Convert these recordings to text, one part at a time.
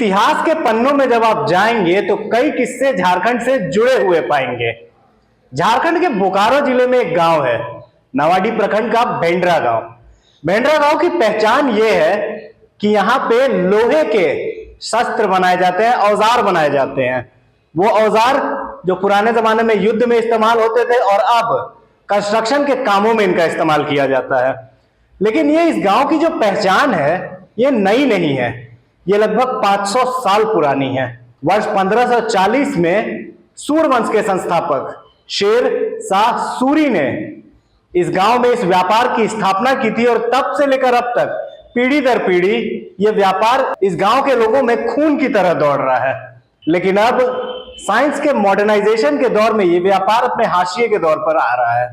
इतिहास के पन्नों में जब आप जाएंगे तो कई किस्से झारखंड से जुड़े हुए पाएंगे। झारखंड के बोकारो जिले में एक गांव है, नावाडी प्रखंड का बेंड्रा गांव। बेंड्रा गांव की पहचान ये है कि यहाँ पे लोहे के शस्त्र बनाए जाते हैं, औजार बनाए जाते हैं। वो औजार जो पुराने जमाने में युद्ध में इस्तेमाल होते थे और अब कंस्ट्रक्शन के कामों में इनका इस्तेमाल किया जाता है। लेकिन ये इस गांव की जो पहचान है ये नई नहीं है, ये लगभग 500 साल पुरानी है। वर्ष 1540 में सूरवंश के संस्थापक शेर शाह सूरी ने इस गांव में इस व्यापार की स्थापना की थी और तब से लेकर अब तक पीढ़ी दर पीढ़ी ये व्यापार इस गांव के लोगों में खून की तरह दौड़ रहा है। लेकिन अब साइंस के मॉडर्नाइजेशन के दौर में ये व्यापार अपने हाशिए के दौर पर आ रहा है।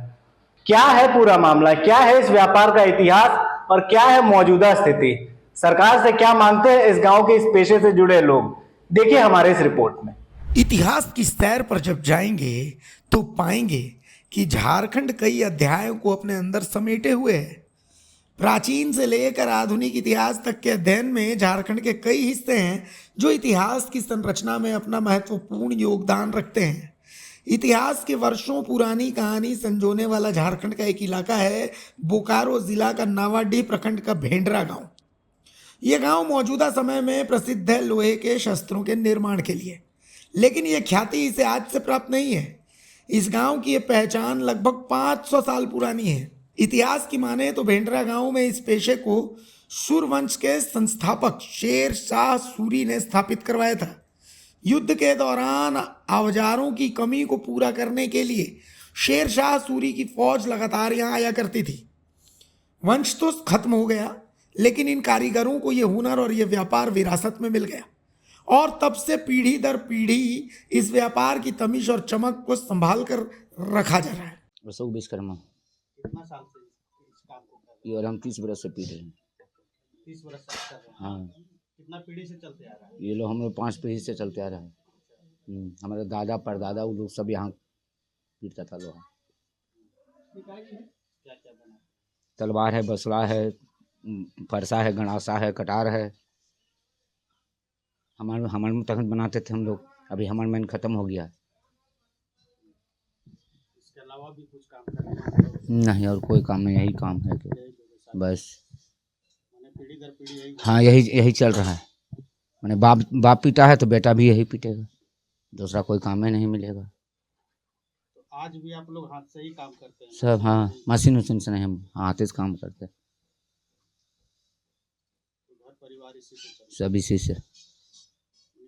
क्या है पूरा मामला, क्या है इस व्यापार का इतिहास और क्या है मौजूदा स्थिति, सरकार से क्या मांगते हैं इस गांव के इस पेशे से जुड़े लोग, देखिए हमारे इस रिपोर्ट में। इतिहास की सैर पर जब जाएंगे तो पाएंगे कि झारखंड कई अध्यायों को अपने अंदर समेटे हुए है। प्राचीन से लेकर आधुनिक इतिहास तक के अध्ययन में झारखंड के कई हिस्से हैं जो इतिहास की संरचना में अपना महत्वपूर्ण योगदान रखते हैं। इतिहास के वर्षों पुरानी कहानी संजोने वाला झारखंड का एक इलाका है बोकारो जिला का नावाडीह प्रखंड का भेंडरा गांव। यह गांव मौजूदा समय में प्रसिद्ध है लोहे के शस्त्रों के निर्माण के लिए, लेकिन यह ख्याति इसे आज से प्राप्त नहीं है। इस गांव की यह पहचान लगभग 500 साल पुरानी है। इतिहास की माने तो भेंडरा गांव में इस पेशे को सूरवंश के संस्थापक शेर शाह सूरी ने स्थापित करवाया था। युद्ध के दौरान औजारों की कमी को पूरा करने के लिए शेर शाह सूरी की फौज लगातार यहाँ आया करती थी। वंश तो खत्म हो गया, लेकिन इन कारीगरों को ये हुनर और ये व्यापार विरासत में मिल गया और तब से पीढ़ी दर पीढ़ी इस व्यापार की तमिश और चमक को संभाल कर रखा जा रहा है। अशोक विश्वकर्मा। कितना साल से इस काम को कर रहे ये और हम 30 बरस से पी रहे हैं। हैं? 30 वर्ष से कर रहे हैं। हाँ, कितना पीढ़ी से चलते आ रहा है? ये लोग हम लोग 5 पीढ़ी से चलते आ रहे हैं। हमारे दादा परदादा वो लोग सब यहाँ पीटता था लोहा। क्या क्या बना? तलवार है, बसला है, फरसा है, गणासा है, कटार है। हमारे में तक बनाते थे हम लोग। अभी हमारा मैन खत्म हो गया। इसके अलावा भी कुछ काम कर रहे हैं? नहीं, और कोई काम नहीं, यही काम है कि बस। मैंने पीढ़ी दर पीढ़ी यही। हाँ, यही चल रहा है। मैंने बाप पीटा है तो बेटा भी यही पीटेगा, दूसरा कोई काम ही नहीं मिलेगा। तो आज भी आप लोग हाथ से ही काम करते हैं? सब हाँ, मशीन उशीन से नहीं, हम हाथ से काम करते हैं। घर परिवार इसी से चलता है? सब इसी से।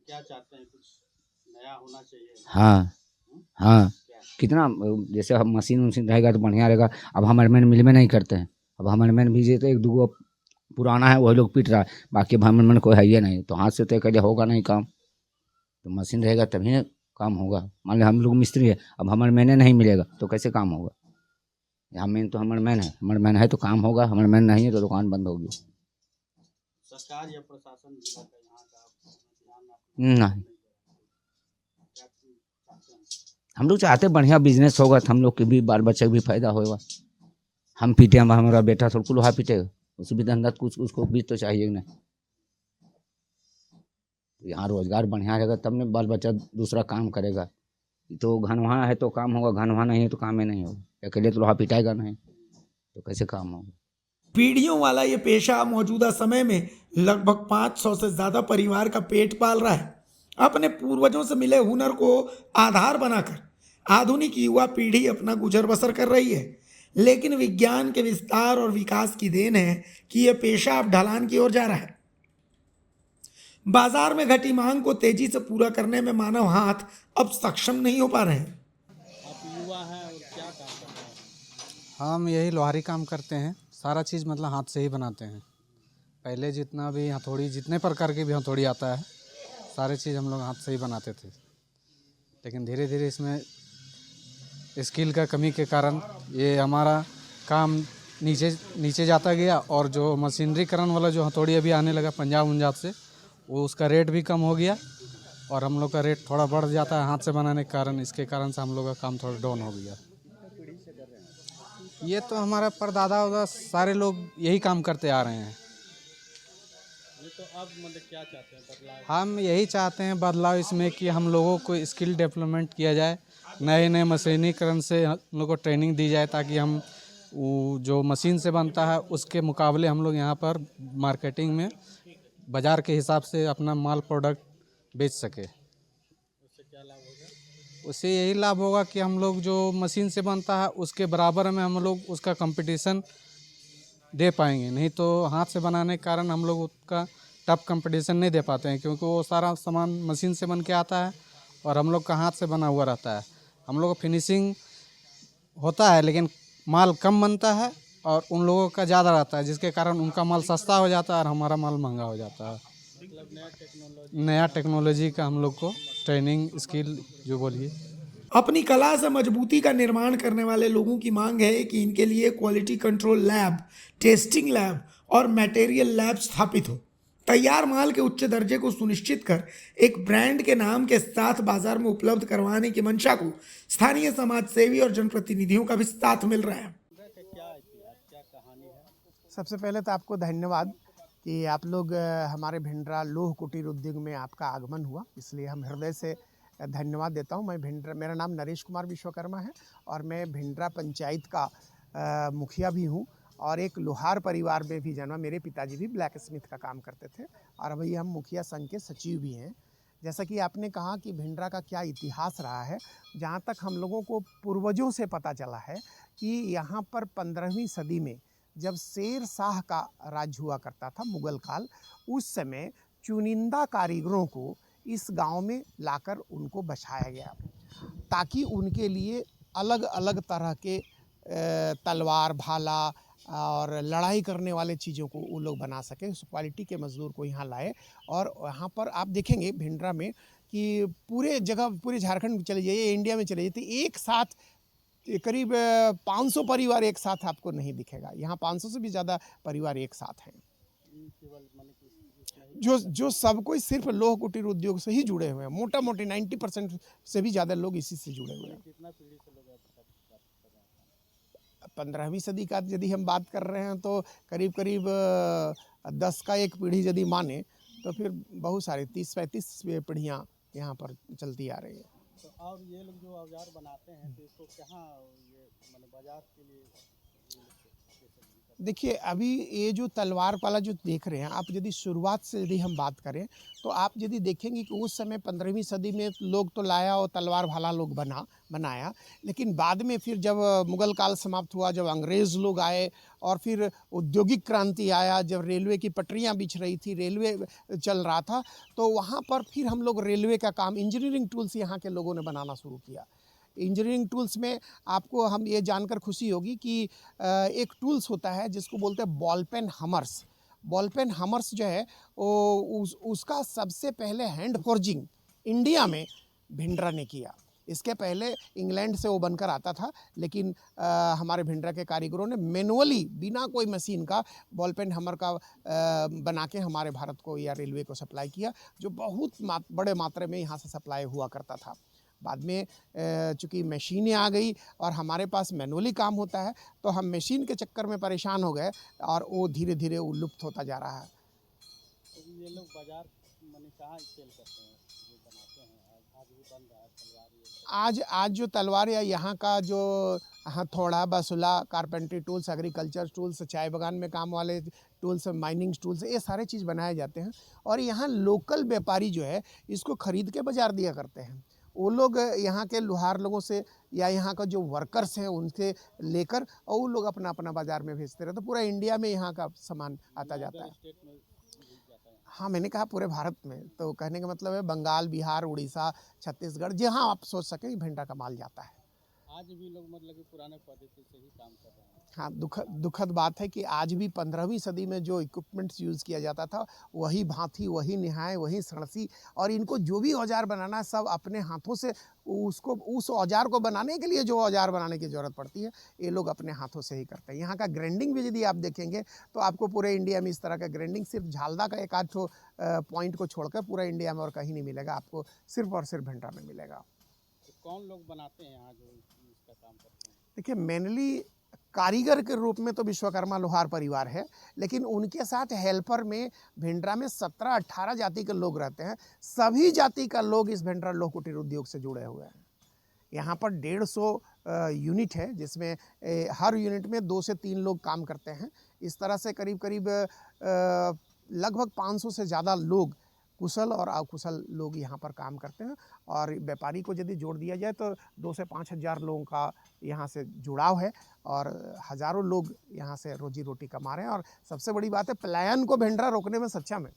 क्या चाहते हैं, कुछ नया होना चाहिए? हाँ, कितना जैसे हम मशीन उशीन रहेगा तो बढ़िया रहेगा। अब हमारे मैन मिल में नहीं करते हैं। अब हमारे मैन भी तो एक दो पुराना है, वही लोग पीट रहा है, बाकी हमारे मैन कोई है ही नहीं। तो हाथ से तो कहीं होगा नहीं काम, तो मशीन रहेगा तभी ना काम होगा। मान लो हम लोग मिस्त्री है, अब हमारे मैंने नहीं मिलेगा तो कैसे काम होगा। यहाँ मैन तो हमारे मैन है तो काम होगा, हमारे मैन नहीं है तो दुकान बंद होगी। सरकार या प्रशासन जिला का यहाँ का नहीं, हम लोग चाहते बढ़िया बिजनेस होगा तो हम लोग के भी बाल बच्चे भी फायदा होगा। हम पीटे, हमारा बेटा थोड़ा लोहा पीटेगा, उसे भी धंधा कुछ उसको भी तो चाहिए ना। यहाँ रोजगार बढ़िया रहेगा तब ने बाल बच्चा दूसरा काम करेगा। तो घनवा है तो काम होगा, घनवा नहीं है तो काम ही नहीं होगा। अकेले तो लोहा पिटाएगा नहीं तो कैसे काम होगा। पीढ़ियों वाला ये पेशा मौजूदा समय में लगभग 500 से ज्यादा परिवार का पेट पाल रहा है। अपने पूर्वजों से मिले हुनर को आधार बनाकर आधुनिक युवा पीढ़ी अपना गुजर बसर कर रही है, लेकिन विज्ञान के विस्तार और विकास की देन है कि यह पेशा अब ढलान की ओर जा रहा है। बाजार में घटी मांग को तेजी से पूरा करने में मानव हाथ अब सक्षम नहीं हो पा रहे हैं। आप युवा हैं और क्या काम करते हैं? हम यही लोहारी काम करते हैं। सारा चीज़ मतलब हाथ से ही बनाते हैं। पहले जितना भी हथौड़ी, जितने प्रकार की भी हथौड़ी आता है, सारे चीज़ हम लोग हाथ से ही बनाते थे। लेकिन धीरे धीरे इसमें स्किल का कमी के कारण ये हमारा काम नीचे जाता गया और जो मशीनरीकरण वाला जो हथौड़ी अभी आने लगा पंजाब से, वो उसका रेट भी कम हो गया और हम लोग का रेट थोड़ा बढ़ जाता है हाथ से बनाने के कारण। इसके कारण से हम लोग का काम थोड़ा डाउन हो गया। ये तो हमारा परदादा सारे लोग यही काम करते आ रहे हैं। नहीं तो अब मतलब क्या चाहते हैं बदलाव? हम यही चाहते हैं बदलाव इसमें कि हम लोगों को स्किल डेवलपमेंट किया जाए, नए नए मशीनीकरण से हम लोग को ट्रेनिंग दी जाए, ताकि हम वो जो मशीन से बनता है उसके मुकाबले हम लोग यहाँ पर मार्केटिंग में बाज़ार के हिसाब से अपना माल प्रोडक्ट बेच सके। उससे क्या लाभ होगा? उससे यही लाभ होगा कि हम लोग जो मशीन से बनता है उसके बराबर में हम लोग उसका कंपटीशन दे पाएंगे। नहीं तो हाथ से बनाने के कारण हम लोग उसका टफ कंपटीशन नहीं दे पाते हैं, क्योंकि वो सारा सामान मशीन से बन के आता है और हम लोग का हाथ से बना हुआ रहता है। हम लोग को फिनिशिंग होता है लेकिन माल कम बनता है और उन लोगों का ज़्यादा रहता है, जिसके कारण उनका माल सस्ता हो जाता है और हमारा माल महंगा हो जाता है। मतलब नया टेक्नोलॉजी का हम लोग को ट्रेनिंग स्किल जो बोलिए। अपनी कला से मजबूती का निर्माण करने वाले लोगों की मांग है कि इनके लिए quality control lab, testing lab और मटेरियल लैब स्थापित हो। तैयार माल के उच्च दर्जे को सुनिश्चित कर एक ब्रांड के नाम के साथ बाजार में उपलब्ध करवाने की मंशा को स्थानीय समाज सेवी और जनप्रतिनिधियों का भी साथ मिल रहा है। क्या इतिहास, क्या कहानी है? सबसे पहले तो आपको धन्यवाद कि आप लोग हमारे भिंडरा लोह कुटीर उद्योग में आपका आगमन हुआ, इसलिए हम हृदय से धन्यवाद देता हूं। मैं भिंडरा, मेरा नाम नरेश कुमार विश्वकर्मा है और मैं भिंडरा पंचायत का मुखिया भी हूं और एक लोहार परिवार में भी जन्मा। मेरे पिताजी भी ब्लैक स्मिथ का काम करते थे और अभी हम मुखिया संघ के सचिव भी हैं। जैसा कि आपने कहा कि भिंडरा का क्या इतिहास रहा है, जहाँ तक हम लोगों को पूर्वजों से पता चला है कि यहाँ पर 15वीं सदी में जब शेर शाह का राज हुआ करता था, मुगल काल, उस समय चुनिंदा कारीगरों को इस गांव में लाकर उनको बसाया गया ताकि उनके लिए अलग अलग तरह के तलवार, भाला और लड़ाई करने वाले चीज़ों को वो लोग बना सके। उस क्वालिटी के मज़दूर को यहाँ लाए और यहाँ पर आप देखेंगे भिंडरा में कि पूरे जगह, पूरे झारखंड में चले जाइए, इंडिया में चले जाइए, तो एक साथ करीब 500 परिवार एक साथ आपको नहीं दिखेगा। यहाँ 500 से भी ज़्यादा परिवार एक साथ हैं, जो सब कोई सिर्फ लोह कुटीर उद्योग से ही जुड़े हुए हैं। मोटा मोटी 90% से भी ज़्यादा लोग इसी से जुड़े हुए हैं। कितना पीढ़ी से लोग अब तक कर रहे हैं? 15वीं सदी का यदि हम बात कर रहे हैं तो करीब करीब 10 का एक पीढ़ी यदि माने तो फिर बहुत सारे 30-35 पीढ़ियाँ यहाँ पर चलती आ रही है। तो और ये लोग जो औजार बनाते हैं तो इसको कहाँ ये मतलब बाजार के लिए देखिए, अभी ये जो तलवार वाला जो देख रहे हैं आप, यदि शुरुआत से यदि हम बात करें तो आप यदि देखेंगे कि उस समय 15वीं सदी में लोग तो लाया और तलवार भाला लोग बनाया, लेकिन बाद में फिर जब मुगल काल समाप्त हुआ, जब अंग्रेज़ लोग आए और फिर औद्योगिक क्रांति आया, जब रेलवे की पटरियां बिछ रही थी, रेलवे चल रहा था, तो वहाँ पर फिर हम लोग रेलवे का काम, इंजीनियरिंग टूल्स यहाँ के लोगों ने बनाना शुरू किया। इंजीनियरिंग टूल्स में आपको हम ये जानकर खुशी होगी कि एक टूल्स होता है जिसको बोलते हैं बॉल पेन हमर्स। बॉल पेन हमर्स जो है वो उसका सबसे पहले हैंड फोर्जिंग इंडिया में भिंडरा ने किया। इसके पहले इंग्लैंड से वो बनकर आता था, लेकिन हमारे भिंडरा के कारीगरों ने मैनुअली बिना कोई मशीन का बॉल पेन हमर का बना के हमारे भारत को या रेलवे को सप्लाई किया, जो बहुत बड़े मात्रा में यहाँ से सप्लाई हुआ करता था। बाद में चूँकि मशीनें आ गई और हमारे पास मैनुअली काम होता है, तो हम मशीन के चक्कर में परेशान हो गए और वो धीरे धीरे वो लुप्त होता जा रहा है। तो ये लोग बाजार माने कहाँ सेल करते हैं जो बनाते हैं? आज भी बन रहा है तलवार ये? आज जो तलवार या यहाँ का जो हथौड़ा, बसुला, कारपेंट्री टूल्स, एग्रीकल्चर टूल्स, चाय बागान में काम वाले टूल्स, माइनिंग टूल्स, ये सारे चीज़ बनाए जाते हैं और यहाँ लोकल व्यापारी जो है इसको ख़रीद के बाज़ार दिया करते हैं। वो लोग यहाँ के लोहार लोगों से या यहाँ का जो वर्कर्स हैं उनसे लेकर और वो लोग अपना अपना बाज़ार में भेजते रहते। तो पूरा इंडिया में यहाँ का सामान आता जाता है। स्टेट में भी जाता है? हाँ, मैंने कहा पूरे भारत में, तो कहने का मतलब है बंगाल, बिहार, उड़ीसा, छत्तीसगढ़, जहाँ आप सोच सकें भिंडरा का माल जाता है। आज भी लोग मतलब कि पुराने पद्धति से ही काम कर रहे हैं। हाँ, दुखद बात है कि आज भी 15वीं सदी में जो इक्विपमेंट्स यूज़ किया जाता था, वही भांति, वही निहाय, वही सणसी, और इनको जो भी औजार बनाना है सब अपने हाथों से, उसको उस औजार को बनाने के लिए जो औजार बनाने की ज़रूरत पड़ती है ये लोग अपने हाथों से ही करते हैं। यहाँ का ग्राइंडिंग भी यदि आप देखेंगे तो आपको पूरे इंडिया में इस तरह का ग्राइंडिंग सिर्फ झालदा का एक आध ठो पॉइंट को छोड़कर पूरा इंडिया में और कहीं नहीं मिलेगा, आपको सिर्फ और सिर्फ भिंडरा में मिलेगा। तो कौन लोग बनाते हैं यहाँ जो इसका काम करते हैं? देखिए, मेनली कारीगर के रूप में तो विश्वकर्मा लोहार परिवार है, लेकिन उनके साथ हेल्पर में भिंडरा में 17-18 जाति के लोग रहते हैं। सभी जाति का लोग इस भिंडरा लौह कुटीर उद्योग से जुड़े हुए हैं। यहाँ पर 150 यूनिट है, जिसमें हर यूनिट में 2 से 3 लोग काम करते हैं। इस तरह से करीब करीब लगभग 500 से ज़्यादा लोग, कुशल और अकुशल लोग यहाँ पर काम करते हैं। और व्यापारी को यदि जोड़ दिया जाए तो 2 से 5 हज़ार लोगों का यहाँ से जुड़ाव है और हज़ारों लोग यहाँ से रोजी रोटी कमा रहे हैं। और सबसे बड़ी बात है, पलायन को भिंडरा रोकने में सक्षम है।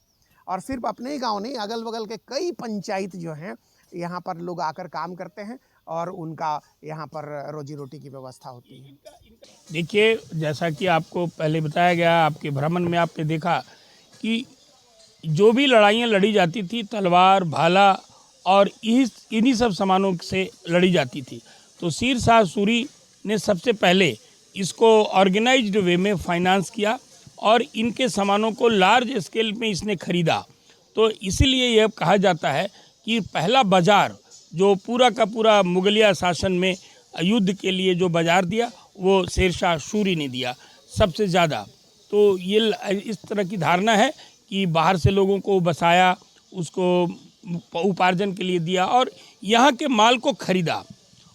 और सिर्फ अपने ही गांव नहीं, अगल बगल के कई पंचायत जो हैं यहाँ पर लोग आकर काम करते हैं और उनका यहाँ पर रोजी रोटी की व्यवस्था होती है। देखिए, जैसा कि आपको पहले बताया गया, आपके भ्रमण में आपने देखा कि जो भी लड़ाइयाँ लड़ी जाती थी, तलवार, भाला और इन्हीं सब सामानों से लड़ी जाती थी। तो शेर शाह सूरी ने सबसे पहले इसको ऑर्गेनाइज्ड वे में फाइनेंस किया और इनके सामानों को लार्ज स्केल में इसने खरीदा। तो इसीलिए यह कहा जाता है कि पहला बाज़ार जो पूरा का पूरा मुगलिया शासन में युद्ध के लिए जो बाज़ार दिया, वो शेर शाह सूरी ने दिया सबसे ज़्यादा। तो ये इस तरह की धारणा है कि बाहर से लोगों को बसाया, उसको उपार्जन के लिए दिया और यहाँ के माल को खरीदा।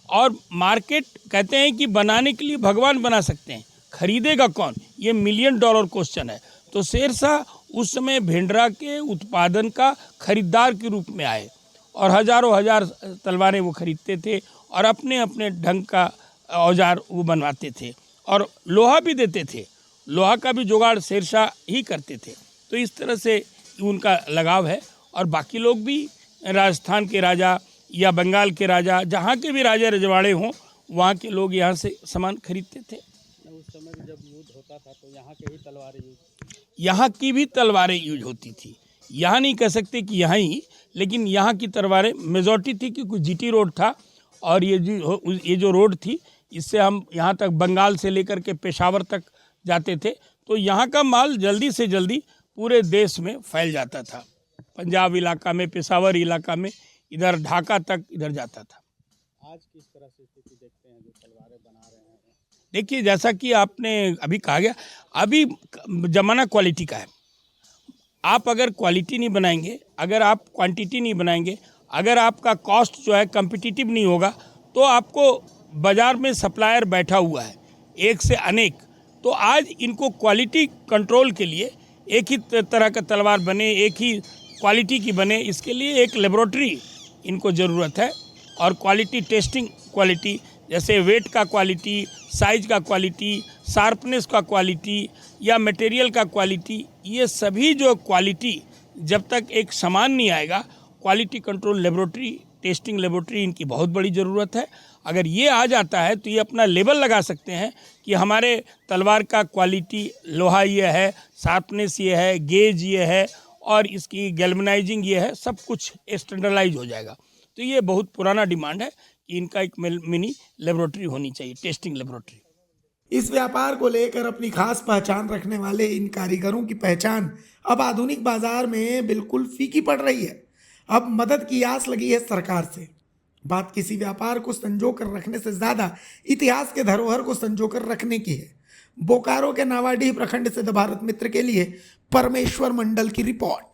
और मार्केट कहते हैं कि बनाने के लिए भगवान बना सकते हैं, खरीदेगा कौन, ये $1 मिलियन क्वेश्चन है। तो शेर शाह उस समय भिंडरा के उत्पादन का खरीदार के रूप में आए और हज़ारों हजार तलवारें वो खरीदते थे और अपने अपने ढंग का औजार वो बनवाते थे और लोहा भी देते थे। लोहा का भी जुगाड़ शेर शाह ही करते थे। तो इस तरह से उनका लगाव है। और बाकी लोग भी, राजस्थान के राजा या बंगाल के राजा, जहाँ के भी राजा रजवाड़े हों, वहाँ के लोग यहाँ से सामान खरीदते थे। उस समय जब युद्ध होता था तो यहाँ के ही तलवारें यहाँ की भी तलवारें यूज होती थी। यहाँ नहीं कह सकते कि यहाँ ही, लेकिन यहाँ की तलवारें मेजॉरिटी थी, क्योंकि जीटी रोड था और ये जो रोड थी, इससे हम यहाँ तक बंगाल से लेकर के पेशावर तक जाते थे। तो यहाँ का माल जल्दी से जल्दी पूरे देश में फैल जाता था। पंजाब इलाका में, पेशावर इलाका में, इधर ढाका तक इधर जाता था। आज किस तरह से स्थिति देखते हैं जो तलवारें बना रहे हैं? देखिए, जैसा कि आपने अभी कहा गया, अभी ज़माना क्वालिटी का है। आप अगर क्वालिटी नहीं बनाएंगे, अगर आप क्वांटिटी नहीं बनाएंगे, अगर आपका कॉस्ट जो है कम्पिटिटिव नहीं होगा, तो आपको बाज़ार में सप्लायर बैठा हुआ है एक से अनेक। तो आज इनको क्वालिटी कंट्रोल के लिए एक ही तरह का तलवार बने, एक ही क्वालिटी की बने, इसके लिए एक लेबोरेटरी इनको ज़रूरत है। और क्वालिटी टेस्टिंग, क्वालिटी जैसे वेट का क्वालिटी, साइज का क्वालिटी, शार्पनेस का क्वालिटी या मटेरियल का क्वालिटी, ये सभी जो क्वालिटी जब तक एक समान नहीं आएगा, quality control laboratory, testing laboratory इनकी बहुत बड़ी ज़रूरत है। अगर ये आ जाता है तो ये अपना लेबल लगा सकते हैं कि हमारे तलवार का क्वालिटी, लोहा ये है, शार्पनेस ये है, गेज ये है और इसकी गैल्वेनाइजिंग ये है, सब कुछ स्टैंडर्डाइज हो जाएगा। तो ये बहुत पुराना डिमांड है कि इनका एक मिनी लेबोरेटरी होनी चाहिए, टेस्टिंग लेबोरेटरी। इस व्यापार को लेकर अपनी खास पहचान रखने वाले इन कारीगरों की पहचान अब आधुनिक बाजार में बिल्कुल फीकी पड़ रही है। अब मदद की आस लगी है सरकार से। बात किसी व्यापार को संजो कर रखने से ज़्यादा इतिहास के धरोहर को संजो कर रखने की है। बोकारो के नावाडीह प्रखंड से द भारत मित्र के लिए परमेश्वर मंडल की रिपोर्ट।